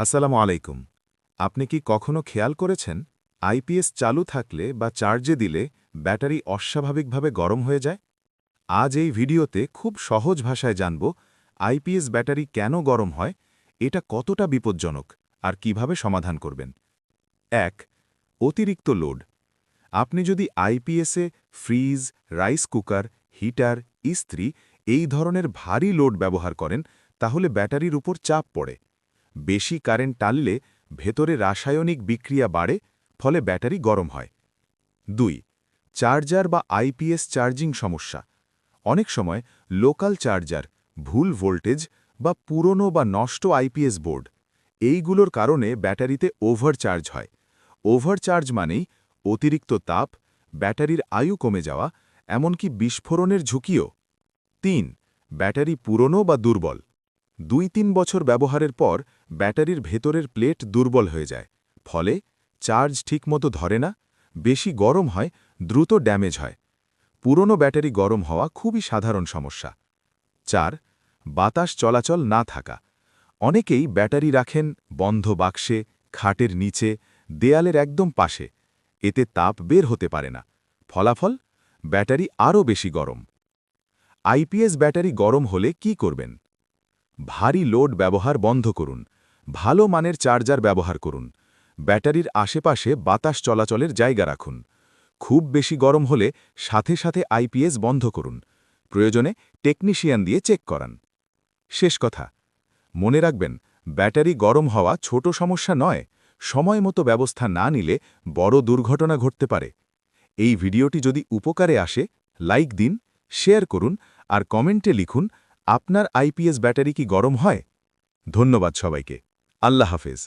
আসসালামু আলাইকুম। আপনি কি কখনো খেয়াল করেছেন আইপিএস চালু থাকলে বা চার্জে দিলে ব্যাটারি অস্বাভাবিকভাবে গরম হয়ে যায়? আজ এই ভিডিওতে খুব সহজ ভাষায় জানব আইপিএস ব্যাটারি কেন গরম হয়, এটা কতটা বিপজ্জনক আর কিভাবে সমাধান করবেন। ১. অতিরিক্ত লোড। আপনি যদি আইপিএসে ফ্রিজ, রাইস কুকার, হিটার, ইস্ত্রি এই ধরনের ভারী লোড ব্যবহার করেন, তাহলে ব্যাটারির উপর চাপ পড়ে। বেশি কারেন্ট টানলে ভেতরে রাসায়নিক বিক্রিয়া বাড়ে, ফলে ব্যাটারি গরম হয়। ২. চার্জার বা আইপিএস চার্জিং সমস্যা। অনেক সময় লোকাল চার্জার, ভুল ভোল্টেজ বা পুরনো বা নষ্ট আইপিএস বোর্ড এইগুলোর কারণে ব্যাটারিতে ওভারচার্জ হয়। ওভারচার্জ মানেই অতিরিক্ত তাপ, ব্যাটারির আয়ু কমে যাওয়া, এমনকি বিস্ফোরণের ঝুঁকিও। ৩. ব্যাটারি পুরনো বা দুর্বল। ২-৩ বছর ব্যবহারের পর ব্যাটারির ভেতরের প্লেট দুর্বল হয়ে যায়, ফলে চার্জ ঠিকমতো ধরে না, বেশি গরম হয়, দ্রুত ড্যামেজ হয়। পুরনো ব্যাটারি গরম হওয়া খুবই সাধারণ সমস্যা। ৪. বাতাস চলাচল না থাকা। অনেকেই ব্যাটারি রাখেন বন্ধ বাক্সে, খাটের নিচে, দেয়ালের একদম পাশে। এতে তাপ বের হতে পারে না। ফলাফল, ব্যাটারি আরও বেশি গরম। আইপিএস ব্যাটারি গরম হলে কি করবেন? ভারী লোড ব্যবহার বন্ধ করুন। ভালো মানের চার্জার ব্যবহার করুন। ব্যাটারির আশেপাশে বাতাস চলাচলের জায়গা রাখুন। খুব বেশি গরম হলে সাথে সাথে আইপিএস বন্ধ করুন। প্রয়োজনে টেকনিশিয়ান দিয়ে চেক করান। শেষ কথা, মনে রাখবেন, ব্যাটারি গরম হওয়া ছোট সমস্যা নয়। সময় মতো ব্যবস্থা না নিলে বড় দুর্ঘটনা ঘটতে পারে। এই ভিডিওটি যদি উপকারে আসে, লাইক দিন, শেয়ার করুন আর কমেন্টে লিখুন আপনার আইপিএস ব্যাটারি কি গরম হয়। ধন্যবাদ সবাইকে। আল্লাহ হাফেজ।